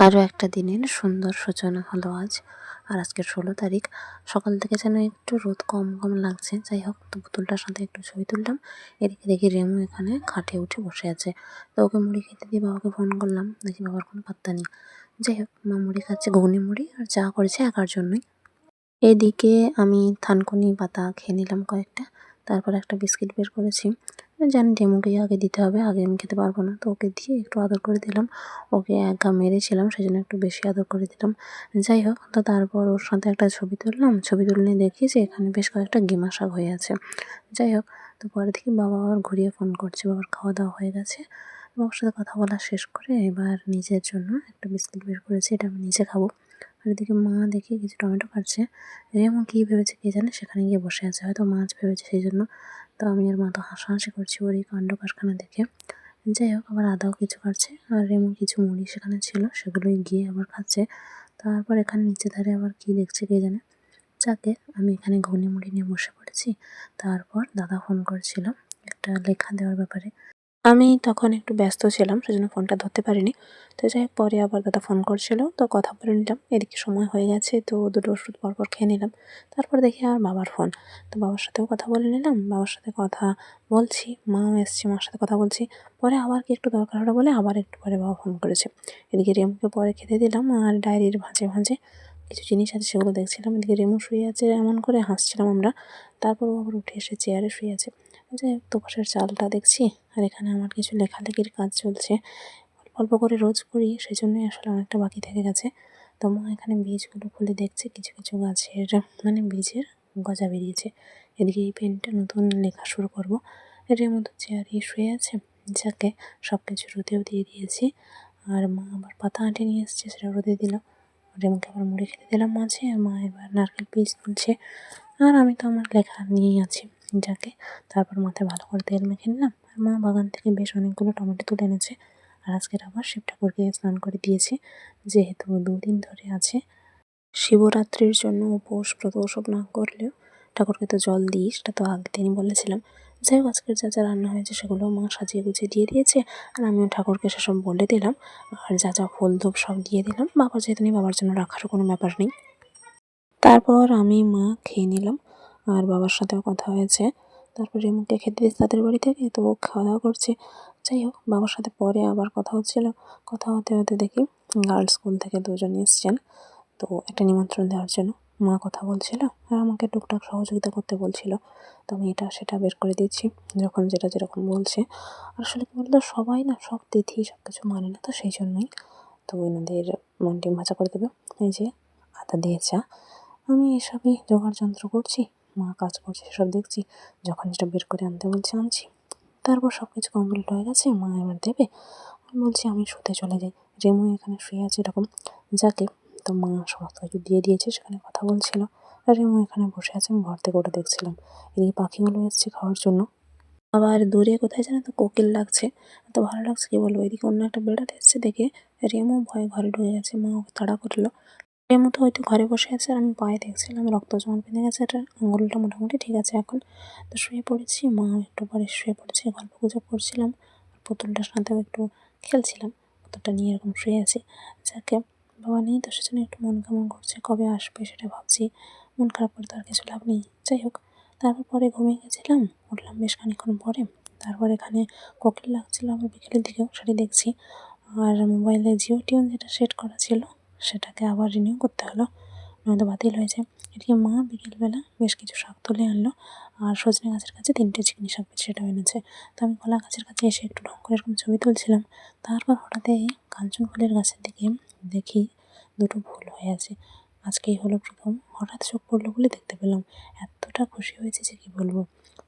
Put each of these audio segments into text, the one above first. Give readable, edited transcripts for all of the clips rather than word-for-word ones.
আরও একটা দিনের সুন্দর সূচনা হলো আজ। আর আজকে 16 তারিখ। সকাল থেকে যেন একটু রোদ কম কম লাগছে। যাই হোক, তো পুতুলটার সাথে একটু ছবি তুললাম। এদিকে দেখি রেমু এখানে খাটে উঠে বসে আছে। তো ওকে মুড়ি খেতে দিয়ে বাবাকে ফোন করলাম, দেখি বাবার কোনো পাত্তা নেই। যাই হোক, মা মুড়ি খাচ্ছে, ঘুগনি মুড়ি, আর চা করেছে একার জন্যই। এদিকে আমি থানকুনি পাতা খেয়ে নিলাম কয়েকটা। তারপর একটা বিস্কিট বের করেছি। জানি রেমুকেই আগে দিতে হবে, আগে আমি খেতে পারবো না, তো ওকে দিয়ে একটু আদর করে দিলাম। ওকে একা মেরেছিলাম, সেজন্য একটু বেশি আদর করে দিলাম। যাই হোক, তো তারপর ওর সাথে একটা ছবি তুললাম। ছবি তুলে দেখি যে এখানে বেশ কয়েকটা গেমা শাক হয়ে আছে। যাই হোক, তো পরে দেখি বাবা আবার ঘুরিয়ে ফোন করছে। বাবার খাওয়া দাওয়া হয়ে গেছে। বাবার সাথে কথা বলা শেষ করে এবার নিজের জন্য একটা বিস্কিট বের করেছি, এটা আমি নিজে খাবো। আর এদিকে মা দেখি কিছু টমেটো কাটছে। রেমু কী ভেবেছে কে জানে, সেখানে গিয়ে বসে আছে, হয়তো মাছ ভেবেছে সেই জন্য। তো আমি আর মা তো হাসাহাসি করছি ওর এই কাণ্ড কারখানা দেখে। যাই হোক, আবার আদাও কিছু কাটছে, আর রেমু কিছু মুড়ি সেখানে ছিল সেগুলোই গিয়ে আবার খাচ্ছে। তারপর এখানে নিচে ধারে আবার কি দেখছে কে জানে। যাকে আমি এখানে ঘুগনি মুড়ি নিয়ে বসে পড়েছি। তারপর দাদা ফোন করেছিল একটা লেখা দেওয়ার ব্যাপারে। আমি তখন একটু ব্যস্ত ছিলাম, সেজন্য ফোনটা ধরতে পারিনি। তো যাই হোক, পরে আবার দাদা ফোন করছিল, তো কথা বলে নিলাম। এদিকে সময় হয়ে গেছে, তো দুটো ওষুধ পরপর খেয়ে নিলাম। তারপর দেখি আর বাবার ফোন। তো বাবার সাথেও কথা বলে নিলাম। বাবার সাথে কথা বলছি, মাও এসছে, মার সাথে কথা বলছি। পরে আবার কি একটু দরকার হলো বলে আবার একটু পরে বাবা ফোন করেছে। এদিকে রেমুকে পরে খেতে দিলাম, আর ডায়েরির ভাঁজে ভাঁজে কিছু জিনিস আছে সেগুলো দেখছিলাম। এদিকে রেমু শুয়ে আছে, এমন করে হাসছিলাম আমরা। তারপর ও আবার উঠে এসে চেয়ারে শুয়ে আছে। যে তোপাসের চালটা দেখছি, আর এখানে আমার কিছু লেখালেখির কাজ চলছে। অল্প অল্প করে রোজ করি, সেই জন্যই আসলে অনেকটা বাকি থেকে গেছে। তো মা এখানে বীজগুলো খুলে দেখছে, কিছু কিছু গাছের মানে বীজের গজা বেরিয়েছে। এদিকে এই পেনটা নতুন লেখা শুরু করব। এর মতো চেয়ারে শুয়ে আছে। যাকে সব কিছু রোদেও দিয়ে দিয়েছি। আর মা আবার পাতা আঁটে নিয়ে এসছে, সেটা রোদে দিল। রেমুকে আবার মুড়ি খেতে দিলাম মাঝে। মা এবার নারকেল বীজ তুলছে, আর আমি তো আমার লেখা নিয়েই আছি। যাকে তারপর মাথায় ভালো করে তেল মেখে নিলাম। আর মা বাগান থেকে বেশ অনেকগুলো টমেটো তুলে এনেছে। আর আজকের আবার শিব ঠাকুরকে স্নান করে দিয়েছি, যেহেতু 2 দিন ধরে আছে। শিবরাত্রির জন্য উপোস ব্রত ওসব না করলেও ঠাকুরকে তো জল দিই, সেটা তো আগের দিনই বলেছিলাম। যাই হোক, আজকের যা যা রান্না হয়েছে সেগুলো মা সাজিয়ে গুছিয়ে দিয়ে দিয়েছে, আর আমিও ঠাকুরকে সেসব বলে দিলাম। আর যা যা ফুল ধূপ সব দিয়ে দিলাম। বাবা যেহেতু নেই, বাবার জন্য রাখারও কোনো ব্যাপার নেই। তারপর আমি মা খেয়ে নিলাম, আর বাবার সাথেও কথা হয়েছে। তারপর রেমুকে খেতে দিয়েছে তাদের বাড়ি থেকে, তো ও খাওয়া দাওয়া করছে। যাই হোক, বাবার সাথে পরে আবার কথা হচ্ছিল। কথা হতে হতে দেখি গার্লস স্কুল থেকে 2জন এসছেন, তো একটা নিমন্ত্রণ দেওয়ার জন্য। মা কথা বলছিল, আর আমাকে টুকটাক সহযোগিতা করতে বলছিল। তো আমি এটা সেটা বের করে দিচ্ছি, যখন যেটা যেরকম বলছে। আসলে কি বলতো, সবাই না সব তিথি সব কিছু মানে না, তো সেই জন্যই। তো এনাদের ডিম ভাজা করে দেবে, এই যে আদা দিয়ে চা। আমি এসবই জোগাড় যন্ত্র করছি, মা কাজ করছে সেসব দেখছি। যখন যেটা বের করে আনতে বলছে আনছি। তারপর সব কিছু কমপ্লিট হয়ে গেছে, মা এবার দেবে। আমি বলছি আমি শুতে চলে যাই। রেমু এখানে শুয়ে আছে এরকম। যাকে তো মা সমস্ত কিছু দিয়ে দিয়েছে, সেখানে কথা বলছিল। আর রেমু এখানে বসে আছে, আমি ঘর থেকে ওটা দেখছিলাম। এদিকে পাখিগুলো এসছে খাওয়ার জন্য। আবার দূরে কোথায় জানো তো কোকিল লাগছে, এত ভালো লাগছে কি বলবো। এদিকে অন্য একটা বিড়াল এসছে দেখে রেমু ভয়ে ঘরে ঢুকে গেছে। মা ওকে তাড়া করলো। এর মতো হয়তো ঘরে বসে আছে, আর আমি পায়ে দেখছিলাম রক্ত জমা বেঁধে গেছে, এটা আঙুলটা মোটামুটি ঠিক আছে এখন। তো শুয়ে পড়েছি, মা একটু পরে শুয়ে পড়েছে, গল্প গুজব করছিলাম। আর পুতুলটার সাথেও একটু খেলছিলাম। পুতুলটা নিয়ে এরকম শুয়ে আছি। যাকে বাবা নেই, তো সেজন্য একটু মন কেমন করছে, কবে আসবে সেটা ভাবছি। মন খারাপ করে তো আর কিছু লাভ নেই। যাই হোক, তারপর পরে ঘুমিয়ে গেছিলাম, উঠলাম বেশ খানিক্ষণ পরে। তারপর এখানে কোকিল লাগছিল আবার বিকেলের দিকেও, সেটা দেখছি। আর মোবাইলে জিও টিউন যেটা সেট করা ছিল, সেটাকে আবার রিনিউ করতে হলো, নয়তো বাতিল হয়ে যায়। এদিকে মা বিকেলবেলা বেশ কিছু শাক তুলে আনলো, আর সজনে গাছের কাছে 3টে চিকনি শাক সেটাও এনেছে। তো আমি কলা গাছের কাছে এসে একটু ঢং করে এরকম ছবি তুলছিলাম। তারপর হঠাৎ এই কাঞ্চন ফুলের গাছের দিকে দেখি 2টো ফুল হয়ে আছে। আজকেই হলো প্রথম, হঠাৎ চোখ পড়লো বলে দেখতে পেলাম। এতটা খুশি হয়েছে যে কী বলবো।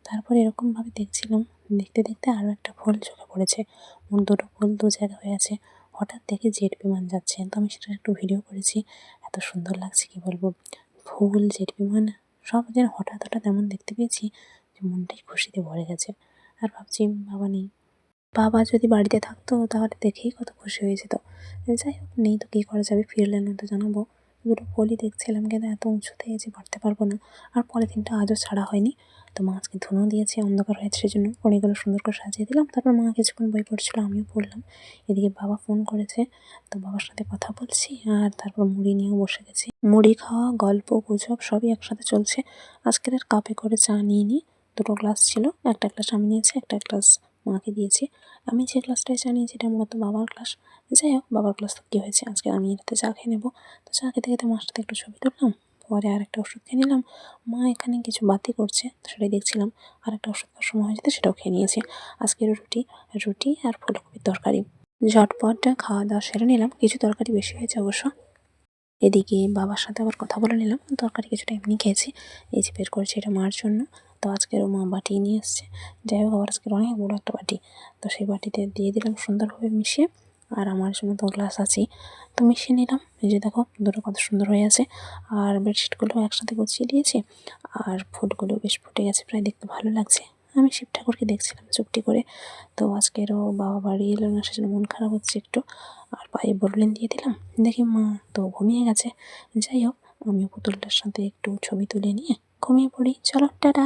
তারপর এরকমভাবে দেখছিলাম, দেখতে দেখতে আরও একটা ফুল চোখে পড়েছে। মোট 2টো ফুল 2 জায়গায় হয়ে আছে। হঠাৎ দেখি জেট বিমান যাচ্ছে, তো আমি সেটার একটু ভিডিও করেছি। এত সুন্দর লাগছে কি বলবো। ফুল, জেট বিমান সব যেন হঠাৎ হঠাৎ এমন দেখতে পেয়েছি যে মনটাই খুশিতে ভরে গেছে। আর ভাবছি বাবা নেই, বাবা যদি বাড়িতে থাকতো তাহলে দেখেই কত খুশি হয়ে যেত। যাই হোক, নেই তো কী করা যাবে, ফিরলে না তো জানাবো। 2টো ফুলই দেখছিলাম, কিন্তু এত উঁচুতে যে পারতে পারবো না। আর পলিথিনটা আজও ছাড়া হয়নি। তো মা আজকে ধুনো দিয়েছে, অন্ধকার হয়েছে সেজন্য কড়িগুলো সুন্দর করে সাজিয়ে দিলাম। তারপর মা কিছুক্ষণ বই পড়ছিল, আমিও পড়লাম। এদিকে বাবা ফোন করেছে, তো বাবার সাথে কথা বলছি আর তারপর মুড়ি নিয়েও বসে গেছি। মুড়ি খাওয়া, গল্প গুজব সবই একসাথে চলছে। আজকের আর কাপে করে চা নিইনি, দুটো গ্লাস ছিল, একটা গ্লাস আমি নিয়েছি, একটা গ্লাস মাকে দিয়েছি। আমি যে গ্লাসটায় চা নিয়েছি এটা মূলত বাবার গ্লাস। যাই হোক, বাবার গ্লাস তো কী হয়েছে, আজকে আমি এটাতে চা খেয়ে নেবো। তো চা খেতে খেতে মার সাথে একটু ছবি তুললাম, পরে আরেকটা ওষুধ খেয়ে নিলাম। মা এখানে কিছু বাতি করছে, তো সেটাই দেখছিলাম। আরেকটা ওষুধ খাওয়ার সময় হয়ে যেতে সেটাও খেয়ে নিয়েছি। আজকের রুটি রুটি আর ফুলকপির তরকারি। ঝটপট খাওয়া দাওয়া সেরে নিলাম, কিছু তরকারি বেশি হয়েছে অবশ্য। এদিকে বাবার সাথে আবার কথা বলে নিলাম, তরকারি কিছুটা এমনি খেয়েছি। এই যে বের করেছি এটা মার জন্য, তো আজকেরও মা বাটি নিয়ে এসছে। যাই হোক, আবার আজকের অনেক বড়ো একটা বাটি, তো সেই বাটিতে দিয়ে দিলাম সুন্দরভাবে মিশিয়ে। আর আমার জন্য তো গ্লাস আছেই, তো মিশিয়ে নিলাম। এই যে দেখো দুটো কত সুন্দর হয়ে আছে। আর বেডশিটগুলো একসাথে গুছিয়ে দিয়েছি, আর ফুলগুলো বেশ ফুটে গেছে, প্রায় দেখতে ভালো লাগছে। আমি শিব ঠাকুরকে দেখছিলাম চুপটি করে। তো আজকেরও বাবা বাড়ি এলো না, সেজন্য মন খারাপ হচ্ছে একটু। আর পায়ে বড়লেন দিয়ে দিলাম, দেখি মা তো ঘুমিয়ে গেছে। যাই হোক, আমিও পুতুলটার সাথে একটু ছবি তুলে নিয়ে ঘুমিয়ে পড়ি। চলো, টাটা।